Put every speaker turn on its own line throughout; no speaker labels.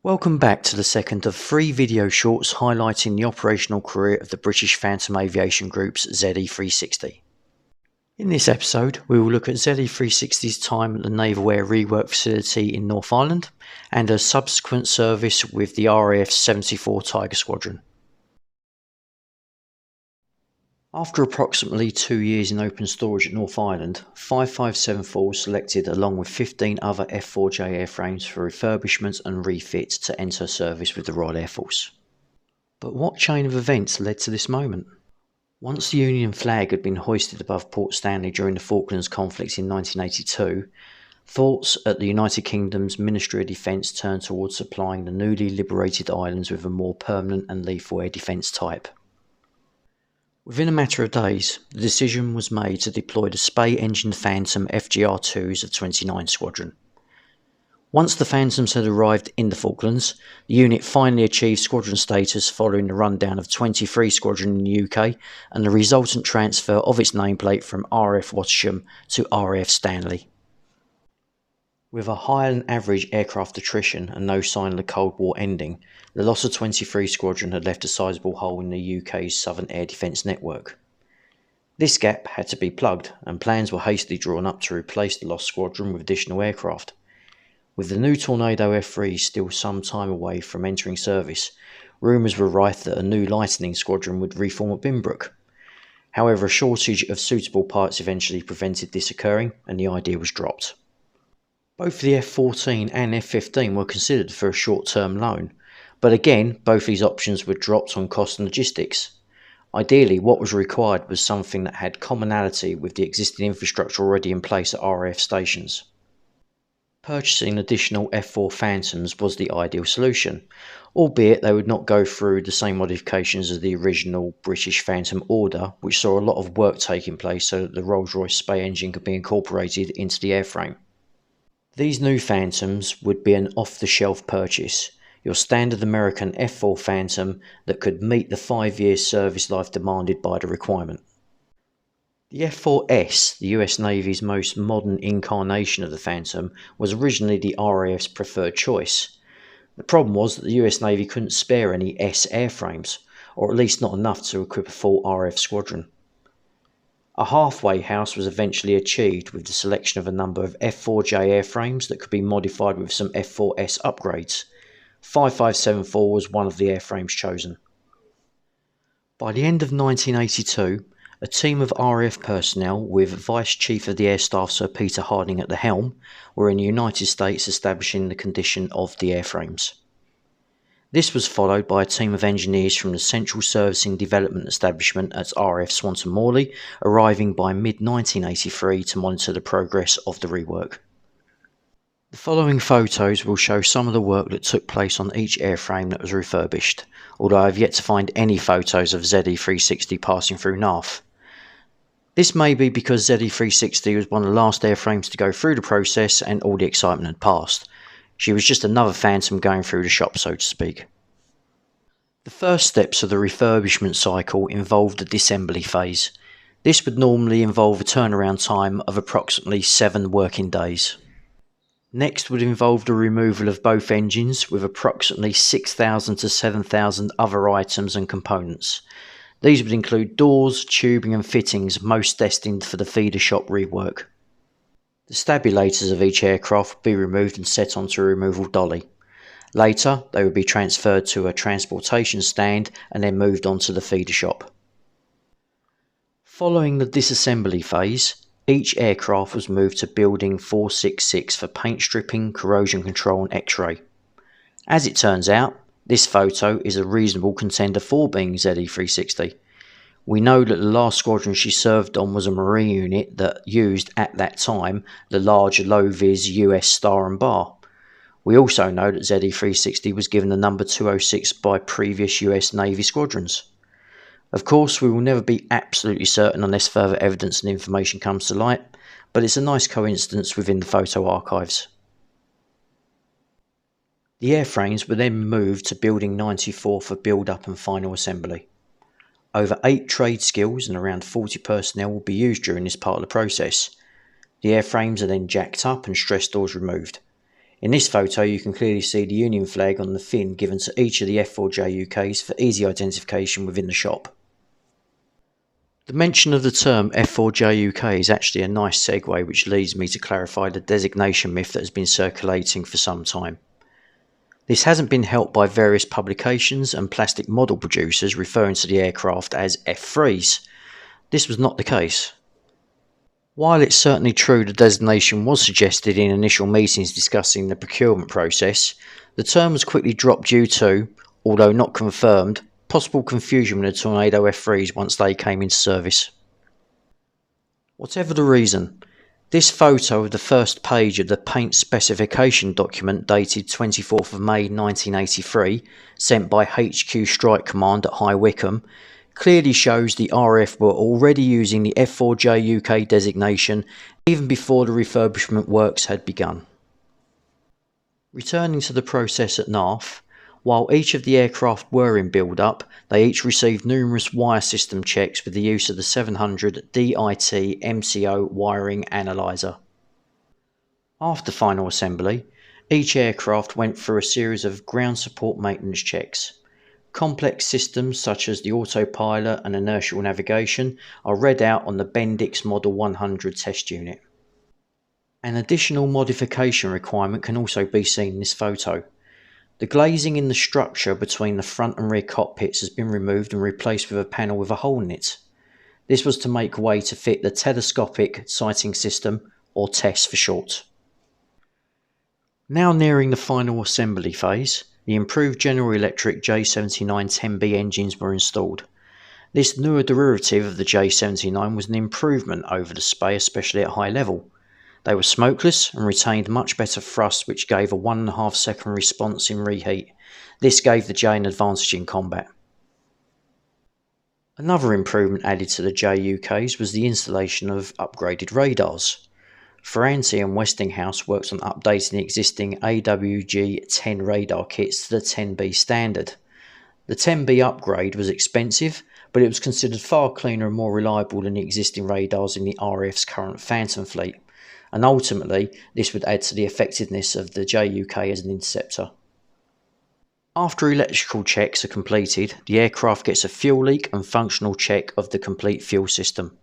Welcome back to the second of 3 video shorts highlighting the operational career of the British Phantom Aviation Group's ZE360. In this episode, we will look at ZE360's time at the Naval Air Rework Facility in North Ireland and her subsequent service with the RAF's 74 Tiger Squadron. After approximately 2 years in open storage at North Island, 5574 was selected along with 15 other F-4J airframes for refurbishment and refit to enter service with the Royal Air Force. But what chain of events led to this moment? Once the Union flag had been hoisted above Port Stanley during the Falklands conflict in 1982, thoughts at the United Kingdom's Ministry of Defence turned towards supplying the newly liberated islands with a more permanent and lethal air defence type. Within a matter of days, the decision was made to deploy the Spey-engined Phantom FGR-2s of 29 Squadron. Once the Phantoms had arrived in the Falklands, the unit finally achieved squadron status following the rundown of 23 Squadron in the UK and the resultant transfer of its nameplate from RAF Wattisham to RAF Stanley. With a higher than average aircraft attrition and no sign of the Cold War ending, the loss of 23 Squadron had left a sizable hole in the UK's southern air defence network. This gap had to be plugged, and plans were hastily drawn up to replace the lost squadron with additional aircraft. With the new Tornado F-3 still some time away from entering service, rumours were rife that a new Lightning Squadron would reform at Binbrook. However, a shortage of suitable parts eventually prevented this occurring, and the idea was dropped. Both the F-14 and F-15 were considered for a short-term loan, but again, both these options were dropped on cost and logistics. Ideally, what was required was something that had commonality with the existing infrastructure already in place at RAF stations. Purchasing additional F-4 Phantoms was the ideal solution, albeit they would not go through the same modifications as the original British Phantom order, which saw a lot of work taking place so that the Rolls-Royce Spey engine could be incorporated into the airframe. These new Phantoms would be an off-the-shelf purchase, your standard American F-4 Phantom that could meet the 5-year service life demanded by the requirement. The F-4S, the US Navy's most modern incarnation of the Phantom, was originally the RAF's preferred choice. The problem was that the US Navy couldn't spare any S airframes, or at least not enough to equip a full RAF squadron. A halfway house was eventually achieved with the selection of a number of F-4J airframes that could be modified with some F-4S upgrades. 5574 was one of the airframes chosen. By the end of 1982, a team of RAF personnel with Vice Chief of the Air Staff Sir Peter Harding at the helm were in the United States establishing the condition of the airframes. This was followed by a team of engineers from the Central Servicing Development Establishment at RAF Swanton Morley arriving by mid-1983 to monitor the progress of the rework. The following photos will show some of the work that took place on each airframe that was refurbished, although I have yet to find any photos of ZE360 passing through NARF. This may be because ZE360 was one of the last airframes to go through the process and all the excitement had passed. She was just another Phantom going through the shop, so to speak. The first steps of the refurbishment cycle involved the disassembly phase. This would normally involve a turnaround time of approximately 7 working days. Next would involve the removal of both engines with approximately 6,000 to 7,000 other items and components. These would include doors, tubing and fittings, most destined for the feeder shop rework. The stabilators of each aircraft would be removed and set onto a removal dolly. Later, they would be transferred to a transportation stand and then moved on to the feeder shop. Following the disassembly phase, each aircraft was moved to Building 466 for paint stripping, corrosion control and X-ray. As it turns out, this photo is a reasonable contender for being ZE360. We know that the last squadron she served on was a Marine unit that used, at that time, the large low-vis US Star and Bar. We also know that ZE360 was given the number 206 by previous US Navy squadrons. Of course, we will never be absolutely certain unless further evidence and information comes to light, but it's a nice coincidence within the photo archives. The airframes were then moved to Building 94 for build-up and final assembly. Over 8 trade skills and around 40 personnel will be used during this part of the process. The airframes are then jacked up and stress doors removed. In this photo you can clearly see the Union flag on the fin given to each of the F-4J UKs for easy identification within the shop. The mention of the term F-4J UK is actually a nice segue which leads me to clarify the designation myth that has been circulating for some time. This hasn't been helped by various publications and plastic model producers referring to the aircraft as F-3s. This was not the case. While it's certainly true the designation was suggested in initial meetings discussing the procurement process, the term was quickly dropped due to, although not confirmed, possible confusion with the Tornado F-3s once they came into service. Whatever the reason, this photo of the first page of the paint specification document dated 24th of May 1983, sent by HQ Strike Command at High Wycombe, clearly shows the RAF were already using the F-4J UK designation even before the refurbishment works had begun. Returning to the process at NARF, while each of the aircraft were in build-up, they each received numerous wire system checks with the use of the 700 DIT MCO wiring analyzer. After final assembly, each aircraft went through a series of ground support maintenance checks. Complex systems such as the autopilot and inertial navigation are read out on the Bendix Model 100 test unit. An additional modification requirement can also be seen in this photo. The glazing in the structure between the front and rear cockpits has been removed and replaced with a panel with a hole in it. This was to make way to fit the telescopic sighting system, or TESS for short. Now nearing the final assembly phase, the improved General Electric J79 10B engines were installed. This newer derivative of the J79 was an improvement over the Spey, especially at high level. They were smokeless and retained much better thrust, which gave a 1.5 second response in reheat. This gave the J an advantage in combat. Another improvement added to the JUKs was the installation of upgraded radars. Ferranti and Westinghouse worked on updating the existing AWG-10 radar kits to the 10B standard. The 10B upgrade was expensive, but it was considered far cleaner and more reliable than the existing radars in the RAF's current Phantom fleet, and ultimately this would add to the effectiveness of the JUK as an interceptor. After electrical checks are completed, the aircraft gets a fuel leak and functional check of the complete fuel system.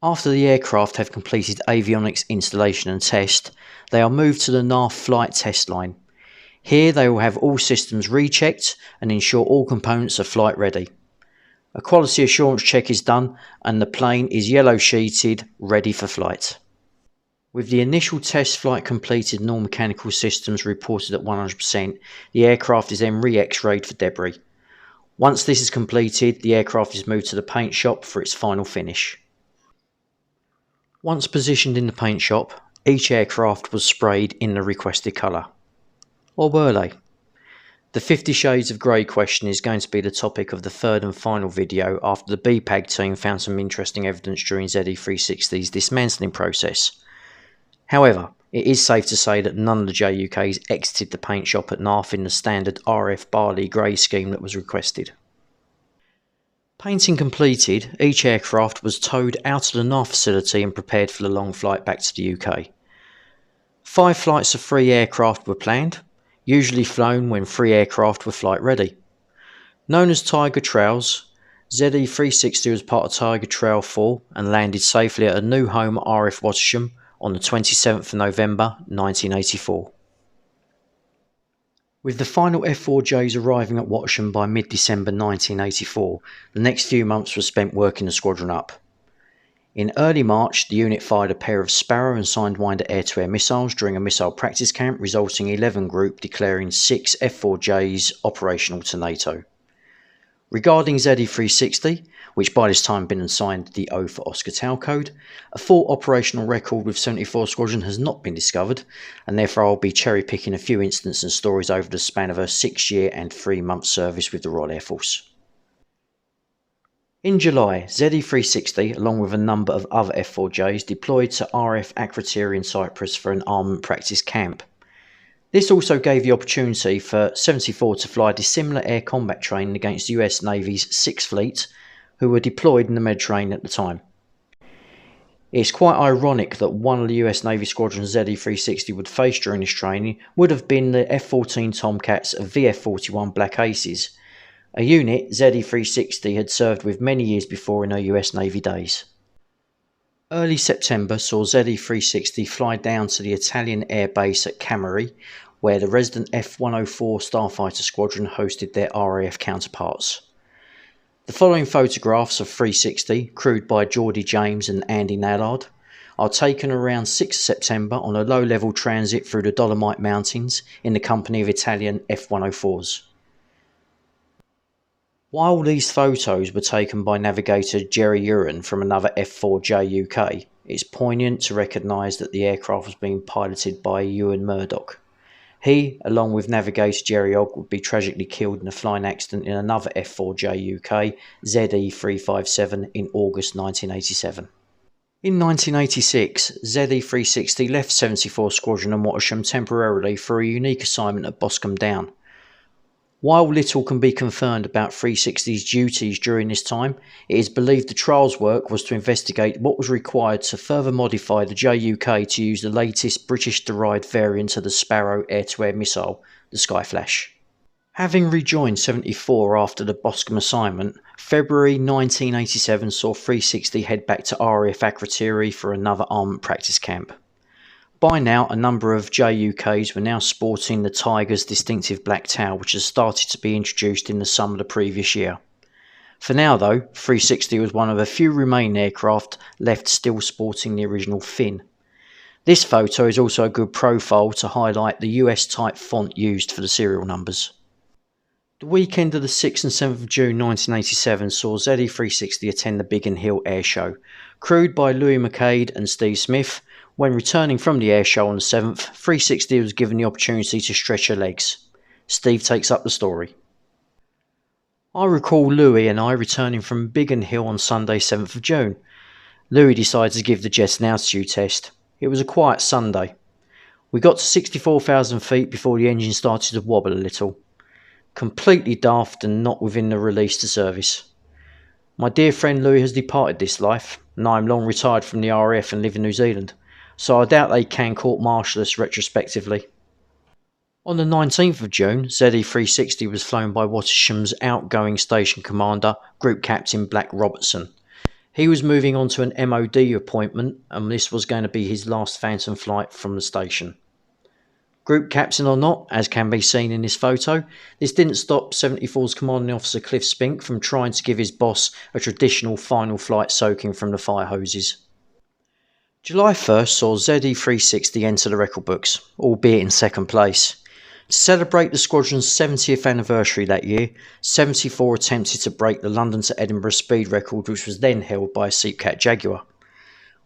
After the aircraft have completed avionics installation and test, they are moved to the NARF flight test line. Here they will have all systems rechecked and ensure all components are flight ready. A quality assurance check is done and the plane is yellow sheeted, ready for flight. With the initial test flight completed and all mechanical systems reported at 100%, the aircraft is then re-X-rayed for debris. Once this is completed, the aircraft is moved to the paint shop for its final finish. Once positioned in the paint shop, each aircraft was sprayed in the requested colour. Or were they? The 50 Shades of Grey question is going to be the topic of the third and final video after the BPAG team found some interesting evidence during ZE360's dismantling process. However, it is safe to say that none of the JUKs exited the paint shop at NARF in the standard RF barley grey scheme that was requested. Painting completed, each aircraft was towed out of the NARF facility and prepared for the long flight back to the UK. 5 flights of 3 aircraft were planned, usually flown when 3 aircraft were flight ready. Known as Tiger Trails, ZE360 was part of Tiger Trail 4 and landed safely at a new home at RF Wattisham on the 27th of November 1984. With the final F-4Js arriving at Wattisham by mid-December 1984, the next few months were spent working the squadron up. In early March, the unit fired a pair of Sparrow and Sidewinder air-to-air missiles during a missile practice camp, resulting in 11 Group declaring 6 F-4Js operational to NATO. Regarding ZE360, which by this time had been assigned the O for Oscar Tau code, a full operational record with 74 Squadron has not been discovered, and therefore I'll be cherry-picking a few incidents and stories over the span of her 6-year and 3-month service with the Royal Air Force. In July, ZE360, along with a number of other F-4Js, deployed to RF Akrotiri in Cyprus for an armament practice camp. This also gave the opportunity for 74 to fly dissimilar air combat training against the US Navy's 6th Fleet, who were deployed in the Mediterranean at the time. It's quite ironic that one of the US Navy Squadron's ZE360 would face during this training would have been the F-14 Tomcats of VF-41 Black Aces, a unit ZE360 had served with many years before in her US Navy days. Early September saw ZE360 fly down to the Italian air base at Cameri, where the resident F-104 Starfighter Squadron hosted their RAF counterparts. The following photographs of 360, crewed by Geordie James and Andy Nallard, are taken around 6 September on a low-level transit through the Dolomite Mountains in the company of Italian F-104s. While these photos were taken by navigator Jerry Uren from another F-4J UK, it's poignant to recognise that the aircraft was being piloted by Ewan Murdoch. He, along with navigator Jerry Ogg, would be tragically killed in a flying accident in another F-4J UK, ZE357, in August 1987. In 1986, ZE360 left 74 Squadron and Wattisham temporarily for a unique assignment at Boscombe Down. While little can be confirmed about 360's duties during this time, it is believed the trials work was to investigate what was required to further modify the JUK to use the latest British-derived variant of the Sparrow air-to-air missile, the Skyflash. Having rejoined 74 after the Boscombe assignment, February 1987 saw 360 head back to RAF Akrotiri for another armament practice camp. By now, a number of JUKs were now sporting the Tiger's distinctive black tail, which has started to be introduced in the summer of the previous year. For now though, 360 was one of a few remaining aircraft left still sporting the original fin. This photo is also a good profile to highlight the US type font used for the serial numbers. The weekend of the 6th and 7th of June 1987 saw ZE360 attend the Biggin Hill Air Show, crewed by Louis McCade and Steve Smith. When returning from the air show on the 7th, 360 was given the opportunity to stretch her legs. Steve takes up the story. I recall Louis and I returning from Biggin Hill on Sunday 7th of June. Louis decided to give the jet an altitude test. It was a quiet Sunday. We got to 64,000 feet before the engine started to wobble a little. Completely daft and not within the release to service. My dear friend Louis has departed this life, and I am long retired from the RAF and live in New Zealand, so I doubt they can court-martial us retrospectively. On the 19th of June, ZE360 was flown by Wattisham's outgoing station commander, Group Captain Black Robertson. He was moving on to an MOD appointment, and this was going to be his last phantom flight from the station. Group Captain or not, as can be seen in this photo, this didn't stop 74's commanding officer Cliff Spink from trying to give his boss a traditional final flight soaking from the fire hoses. July 1st saw ZE360 enter the record books, albeit in second place. To celebrate the squadron's 70th anniversary that year, 74 attempted to break the London to Edinburgh speed record, which was then held by a Seatcat Jaguar.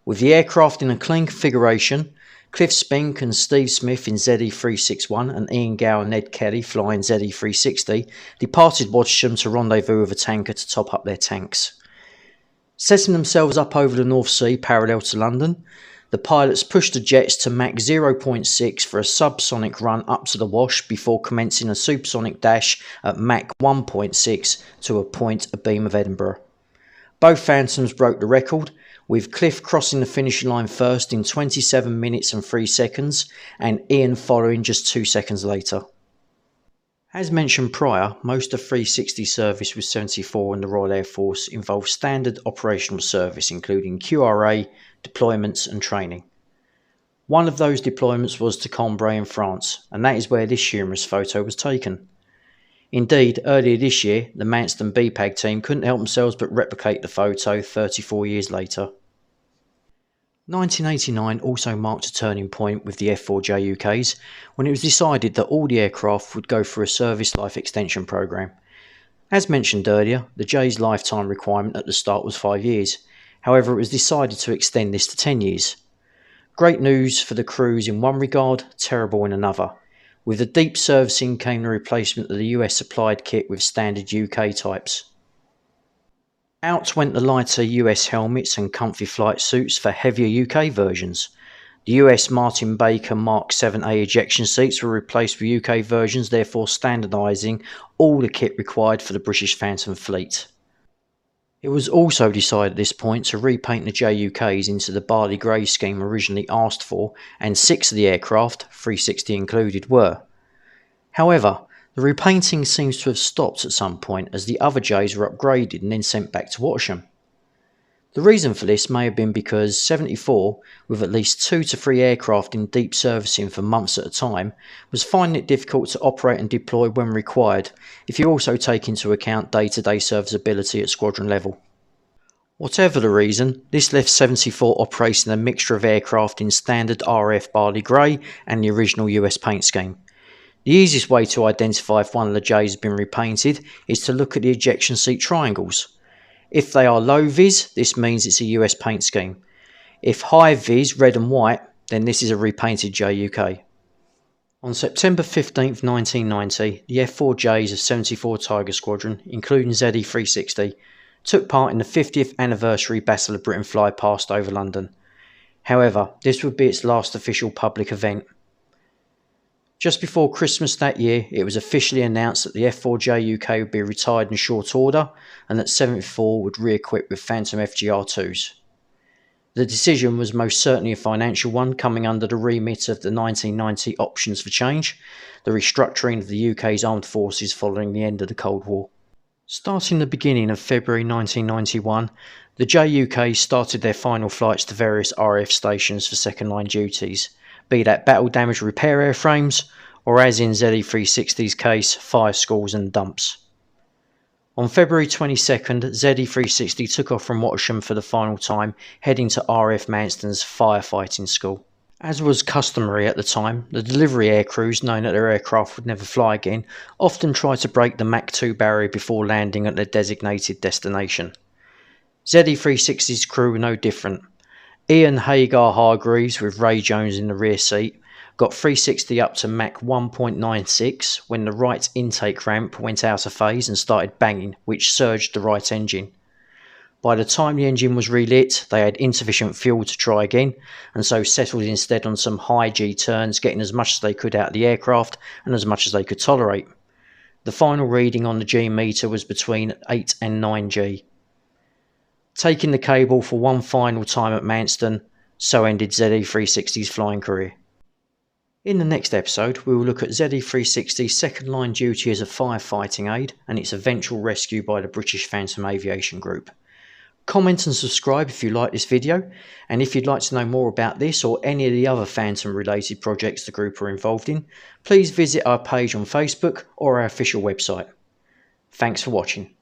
With the aircraft in a clean configuration, Cliff Spink and Steve Smith in ZE361 and Ian Gow and Ned Kelly flying ZE360 departed Wattisham to rendezvous with a tanker to top up their tanks. Setting themselves up over the North Sea parallel to London, the pilots pushed the jets to Mach 0.6 for a subsonic run up to the Wash before commencing a supersonic dash at Mach 1.6 to a point abeam of Edinburgh. Both Phantoms broke the record, with Cliff crossing the finishing line first in 27 minutes and 3 seconds and Ian following just 2 seconds later. As mentioned prior, most of 360 service with 74 and the Royal Air Force involved standard operational service including QRA, deployments and training. One of those deployments was to Cambrai in France, and that is where this humorous photo was taken. Indeed, earlier this year, the Manston BPAG team couldn't help themselves but replicate the photo 34 years later. 1989 also marked a turning point with the F-4J UKs when it was decided that all the aircraft would go through a service life extension programme. As mentioned earlier, the J's lifetime requirement at the start was 5 years, however it was decided to extend this to 10 years. Great news for the crews in one regard, terrible in another. With the deep servicing came the replacement of the US supplied kit with standard UK types. Out went the lighter US helmets and comfy flight suits for heavier UK versions. The US Martin Baker Mark 7A ejection seats were replaced with UK versions, therefore standardising all the kit required for the British Phantom fleet. It was also decided at this point to repaint the JUKs into the barley grey scheme originally asked for, and 6 of the aircraft, 360 included, were. However, the repainting seems to have stopped at some point as the other Js were upgraded and then sent back to Wattersham. The reason for this may have been because 74, with at least 2 to 3 aircraft in deep servicing for months at a time, was finding it difficult to operate and deploy when required, if you also take into account day-to-day serviceability at squadron level. Whatever the reason, this left 74 operating a mixture of aircraft in standard RF barley grey and the original US paint scheme. The easiest way to identify if one of the Js has been repainted is to look at the ejection seat triangles. If they are low vis, this means it's a US paint scheme. If high vis, red and white, then this is a repainted JUK. On September 15, 1990, the F-4Js of 74 Tiger Squadron, including ZE360, took part in the 50th anniversary Battle of Britain flypast over London. However, this would be its last official public event. Just before Christmas that year, it was officially announced that the F-4J UK would be retired in short order and that 74 would re-equip with Phantom FGR-2s. The decision was most certainly a financial one, coming under the remit of the 1990 Options for Change, the restructuring of the UK's armed forces following the end of the Cold War. Starting the beginning of February 1991, the JUK started their final flights to various RAF stations for second-line duties, be that battle-damaged repair airframes, or as in ZE360's case, fire schools and dumps. On February 22nd, ZE360 took off from Wattersham for the final time, heading to RAF Manston's firefighting school. As was customary at the time, the delivery aircrews, knowing that their aircraft would never fly again, often tried to break the Mach 2 barrier before landing at their designated destination. ZE360's crew were no different. Ian Hagar Hargreaves, with Ray Jones in the rear seat, got 360 up to Mach 1.96 when the right intake ramp went out of phase and started banging, which surged the right engine. By the time the engine was relit, they had insufficient fuel to try again, and so settled instead on some high G turns, getting as much as they could out of the aircraft and as much as they could tolerate. The final reading on the G meter was between 8 and 9 G. Taking the cable for one final time at Manston, so ended ZE360's flying career. In the next episode, we will look at ZE360's second line duty as a firefighting aid and its eventual rescue by the British Phantom Aviation Group. Comment and subscribe if you like this video, and if you'd like to know more about this or any of the other Phantom related projects the group are involved in, please visit our page on Facebook or our official website. Thanks for watching.